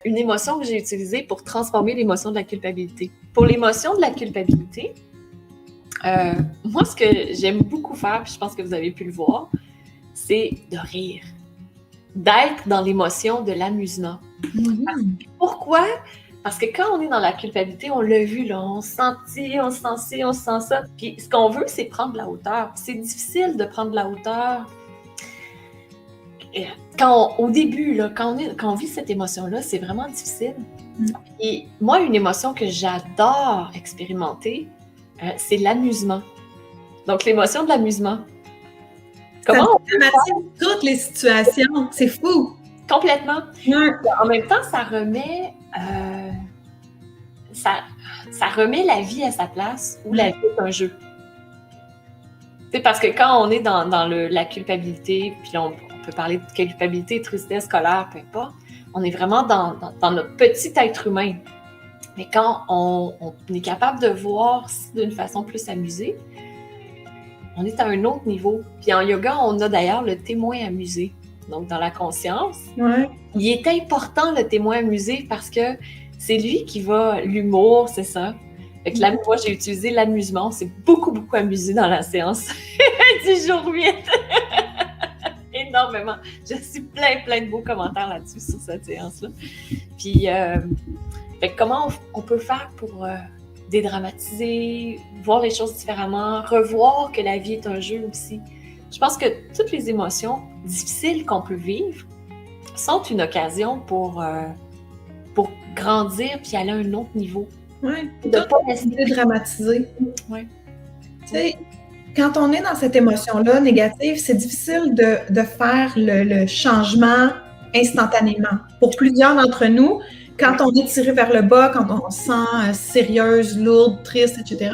une émotion que j'ai utilisée pour transformer l'émotion de la culpabilité. Pour l'émotion de la culpabilité, moi, ce que j'aime beaucoup faire, puis je pense que vous avez pu le voir, c'est de rire. D'être dans l'émotion de l'amusement. Pourquoi? Parce que quand on est dans la culpabilité, on l'a vu, là, on se sent ci, on se sent ci, on se sent ça. Puis ce qu'on veut, c'est prendre de la hauteur. C'est difficile de prendre de la hauteur. Au début, là, quand on vit cette émotion-là, c'est vraiment difficile. Et moi, une émotion que j'adore expérimenter, c'est l'amusement. Donc, l'émotion de l'amusement. Comment on dramatise toutes les situations? C'est fou! Complètement. En même temps, ça remet la vie à sa place, où la vie est un jeu. C'est parce que quand on est dans la culpabilité, puis là, on peut parler de culpabilité, tristesse, colère, peu importe, on est vraiment dans notre petit être humain. Mais quand on est capable de voir d'une façon plus amusée, on est à un autre niveau. Puis en yoga, on a d'ailleurs le témoin amusé. Donc, dans la conscience, il est important, le témoin amusé, parce que c'est lui qui va... L'humour, c'est ça. Fait que moi, j'ai utilisé l'amusement. C'est beaucoup, beaucoup amusé dans la séance du jour 8. Énormément. J'ai reçu plein de beaux commentaires là-dessus, sur cette séance-là. Puis, fait que comment on peut faire pour dédramatiser, voir les choses différemment, revoir que la vie est un jeu aussi. Je pense que toutes les émotions difficiles qu'on peut vivre sont une occasion pour grandir puis aller à un autre niveau. Oui, de ne pas rester dédramatisé. Oui. Tu sais, quand on est dans cette émotion-là négative, c'est difficile de faire le changement instantanément. Pour plusieurs d'entre nous, quand on est tiré vers le bas, quand on se sent sérieuse, lourde, triste, etc.,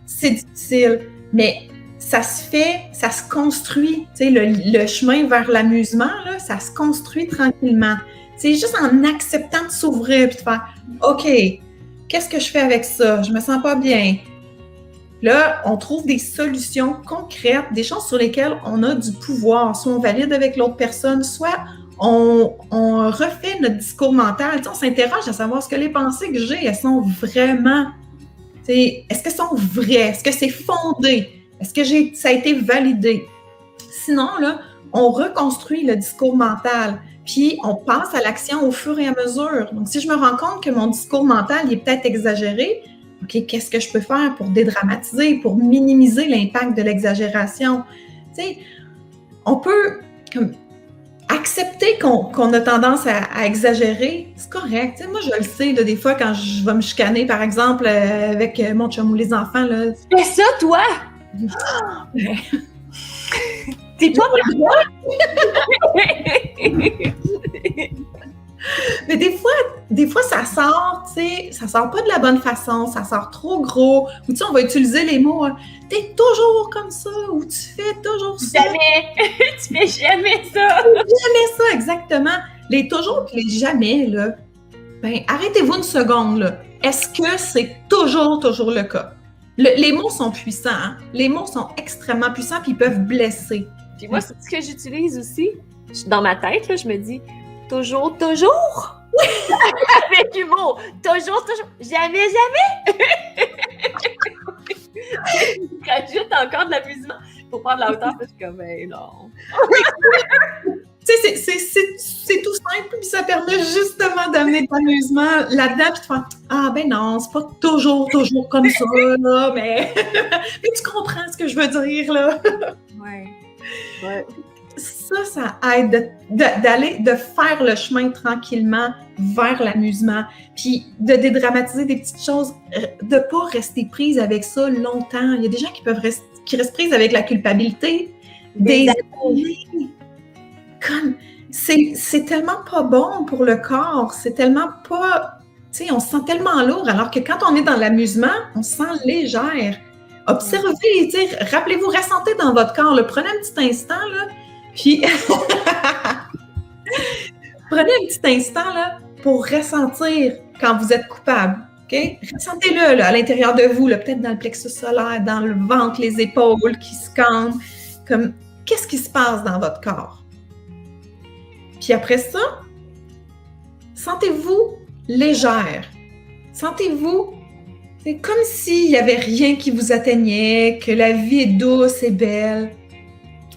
c'est difficile. Mais ça se fait, ça se construit. Tu sais, le chemin vers l'amusement, là, ça se construit tranquillement. C'est juste en acceptant de s'ouvrir et de faire « OK, qu'est-ce que je fais avec ça? Je me sens pas bien. » Là, on trouve des solutions concrètes, des choses sur lesquelles on a du pouvoir. Soit on valide avec l'autre personne, soit on refait notre discours mental. Tu sais, on s'interroge à savoir ce que les pensées que j'ai, elles sont vraiment... Est-ce qu'elles sont vraies? Est-ce que c'est fondé? Est-ce que ça a été validé? Sinon, là, on reconstruit le discours mental, puis on passe à l'action au fur et à mesure. Donc, si je me rends compte que mon discours mental il est peut-être exagéré, OK, qu'est-ce que je peux faire pour dédramatiser, pour minimiser l'impact de l'exagération? Tu sais, on peut accepter qu'on a tendance à exagérer, c'est correct. Tu sais, moi, je le sais, là, des fois, quand je vais me chicaner, par exemple, avec mon chum ou les enfants. Là, fais ça, toi! T'es pas moi! Mais des fois, ça sort, tu sais, ça sort pas de la bonne façon, ça sort trop gros, ou tu sais, on va utiliser les mots « t'es toujours comme ça » ou « tu fais toujours ça ». Jamais! Tu fais jamais ça! Jamais ça, exactement. Les toujours et les jamais, là, ben arrêtez-vous une seconde, là. Est-ce que c'est toujours le cas? Les mots sont puissants, hein? Les mots sont extrêmement puissants puis ils peuvent blesser. Puis moi, c'est ce que j'utilise aussi. Dans ma tête, là, je me dis « toujours! » Avec humour. Toujours. Jamais. Je rajoute encore de l'amusement pour prendre la hauteur. Je suis comme, non. Tu sais, c'est tout simple, puis ça permet justement d'amener de l'amusement là-dedans, puis de faire « Ah, ben non, c'est pas toujours comme ça, là, mais tu comprends ce que je veux dire, là. » Ouais. Ça aide de faire le chemin tranquillement vers l'amusement, puis de dédramatiser des petites choses, de ne pas rester prise avec ça longtemps. Il y a des gens qui restent prises avec la culpabilité des années. Comme, c'est tellement pas bon pour le corps, c'est tellement pas... Tu sais, on se sent tellement lourd, alors que quand on est dans l'amusement, on se sent légère. Observez, tu sais, rappelez-vous, ressentez dans votre corps, là, prenez un petit instant, là, puis prenez un petit instant là, pour ressentir quand vous êtes coupable. Okay? Ressentez-le là, à l'intérieur de vous, là, peut-être dans le plexus solaire, dans le ventre, les épaules qui se scandent. Comme, qu'est-ce qui se passe dans votre corps? Puis après ça, Sentez-vous légère. Sentez-vous, c'est comme s'il n'y avait rien qui vous atteignait, que la vie est douce et belle.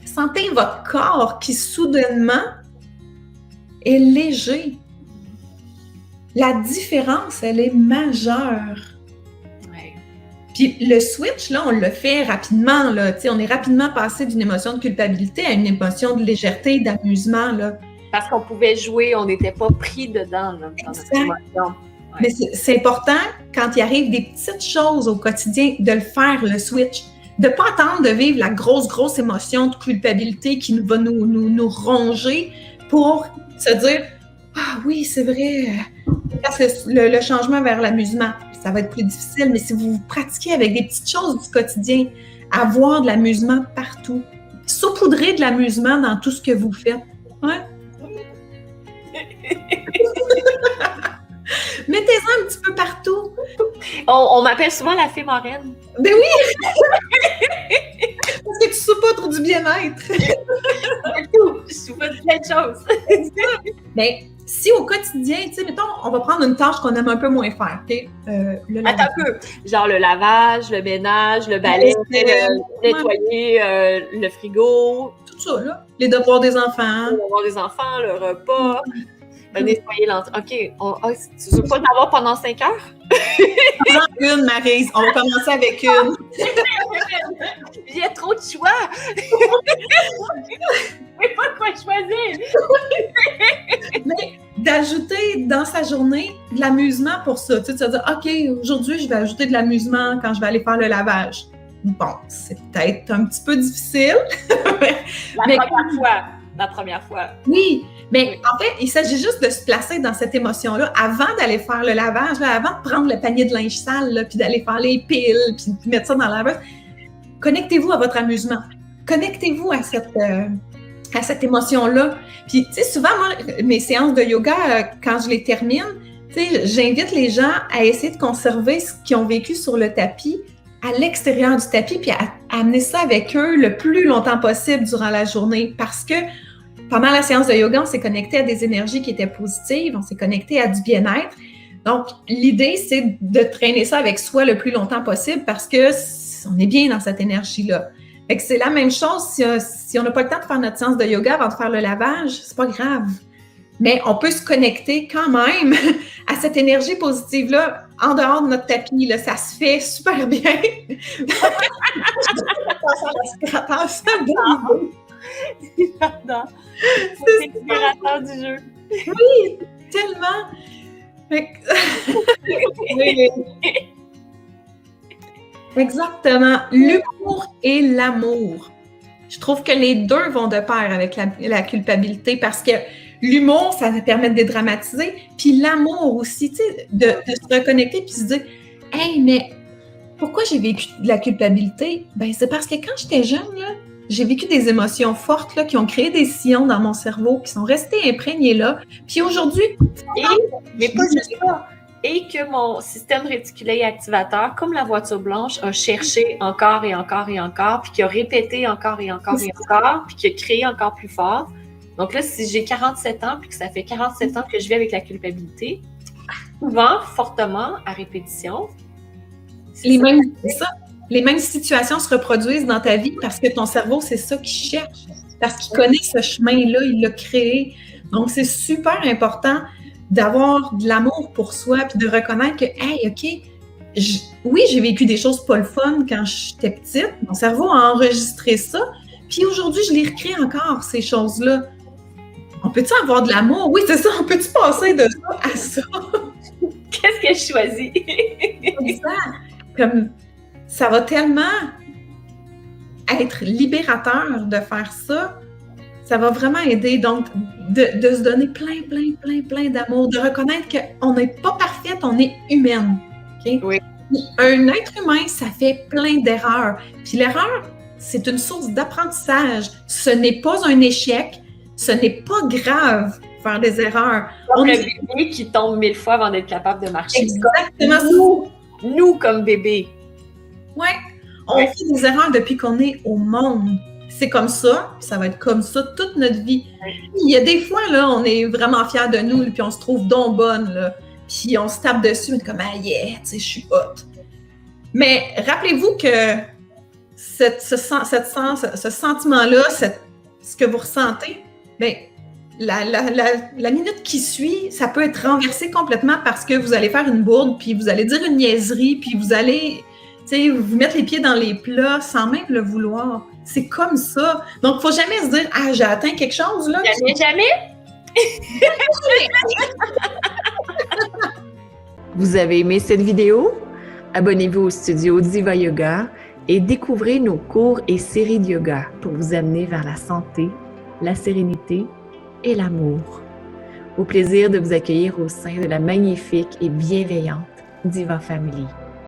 Sentez votre corps qui soudainement est léger. La différence, elle est majeure. Ouais. Puis le switch, là, on le fait rapidement. Là. On est rapidement passé d'une émotion de culpabilité à une émotion de légèreté, d'amusement. Là. Parce qu'on pouvait jouer, on n'était pas pris dedans là, dans notre émotion. Ouais. Mais c'est important, quand il arrive des petites choses au quotidien, de le faire, le switch. De ne pas attendre de vivre la grosse émotion de culpabilité qui va nous ronger pour se dire « Ah oui, c'est vrai », parce que le changement vers l'amusement, ça va être plus difficile, mais si vous pratiquez avec des petites choses du quotidien, avoir de l'amusement partout, saupoudrer de l'amusement dans tout ce que vous faites. Ouais. Mettez-en un petit peu partout. On m'appelle souvent la fée marraine. Ben oui! Parce que tu saupoudres du bien-être. Je saupoudre plein de choses. Mais si au quotidien, tu sais, mettons, on va prendre une tâche qu'on aime un peu moins faire, OK? Attends un peu. Genre le lavage, le ménage, le balai, nettoyer le frigo. Tout ça, là. Les devoirs des enfants. Les devoirs des enfants, le repas. Nettoyer l'entrée. OK. Tu veux pas l'avoir pendant 5 heures? Une, Maryse. On va commencer avec une. Il y a trop de choix. Je ne sais pas quoi choisir. Mais d'ajouter dans sa journée de l'amusement pour ça. Tu sais, de se dire, OK, aujourd'hui, je vais ajouter de l'amusement quand je vais aller faire le lavage. Bon, c'est peut-être un petit peu difficile. La première fois. Oui, mais en fait, il s'agit juste de se placer dans cette émotion-là avant d'aller faire le lavage, là, avant de prendre le panier de linge sale, là, puis d'aller faire les piles, puis de mettre ça dans la laveuse. Connectez-vous à votre amusement. Connectez-vous à cette émotion-là. Puis, tu sais, souvent, moi, mes séances de yoga, quand je les termine, tu sais, j'invite les gens à essayer de conserver ce qu'ils ont vécu sur le tapis à l'extérieur du tapis, puis à amener ça avec eux le plus longtemps possible durant la journée. Parce que pendant la séance de yoga, on s'est connecté à des énergies qui étaient positives, on s'est connecté à du bien-être. Donc, l'idée, c'est de traîner ça avec soi le plus longtemps possible parce que on est bien dans cette énergie-là. Fait que c'est la même chose si on n'a pas le temps de faire notre séance de yoga avant de faire le lavage, c'est pas grave. Mais on peut se connecter quand même à cette énergie positive-là en dehors de notre tapis. Là, ça se fait super bien. Pardon. C'est l'inspirateur du jeu. Oui, tellement. Exactement. L'humour et l'amour. Je trouve que les deux vont de pair avec la culpabilité parce que l'humour, ça permet de dédramatiser. Puis l'amour aussi, tu sais, de se reconnecter puis se dire « Hey, mais pourquoi j'ai vécu de la culpabilité? » Ben, c'est parce que quand j'étais jeune, là, j'ai vécu des émotions fortes là, qui ont créé des sillons dans mon cerveau, qui sont restées imprégnées là. Puis aujourd'hui... Mais pas juste ça. Et que mon système réticulé activateur, comme la voiture blanche, a cherché encore et encore et encore, puis qui a répété encore et encore et encore, puis qui a créé encore plus fort. Donc là, si j'ai 47 ans, puis que ça fait 47 ans que je vis avec la culpabilité, souvent, fortement, à répétition. Les mêmes situations se reproduisent dans ta vie parce que ton cerveau, c'est ça qu'il cherche. Parce qu'il connaît ce chemin-là, il l'a créé. Donc, c'est super important d'avoir de l'amour pour soi puis de reconnaître que, hey, OK, oui, j'ai vécu des choses pas le fun quand j'étais petite. Mon cerveau a enregistré ça. Puis aujourd'hui, je les recrée encore, ces choses-là. On peut-tu avoir de l'amour? Oui, c'est ça. On peut-tu passer de ça à ça? Qu'est-ce que je choisis? Comme ça va tellement être libérateur de faire ça. Ça va vraiment aider, donc, de se donner plein d'amour, de reconnaître qu'on n'est pas parfaite, on est humaine. Okay? Oui. Un être humain, ça fait plein d'erreurs. Puis l'erreur, c'est une source d'apprentissage. Ce n'est pas un échec, ce n'est pas grave faire des erreurs. Comme le bébé qui tombe 1000 fois avant d'être capable de marcher. Exactement. Nous comme bébé. Oui, on fait des erreurs depuis qu'on est au monde. c'est comme ça, puis ça va être comme ça toute notre vie. Il y a des fois, là, on est vraiment fiers de nous, puis on se trouve donc bonne, là, puis on se tape dessus, on est comme « Ah yeah, tu sais, je suis hot ». Mais rappelez-vous que ce sentiment-là, ce que vous ressentez, bien, la minute qui suit, ça peut être renversé complètement parce que vous allez faire une bourde, puis vous allez dire une niaiserie, puis vous allez, tu sais, vous mettre les pieds dans les plats sans même le vouloir. C'est comme ça. Donc, il ne faut jamais se dire « Ah, j'ai atteint quelque chose, là. » Jamais. Vous avez aimé cette vidéo? Abonnez-vous au studio Diva Yoga et découvrez nos cours et séries de yoga pour vous amener vers la santé, la sérénité et l'amour. Au plaisir de vous accueillir au sein de la magnifique et bienveillante Diva Family.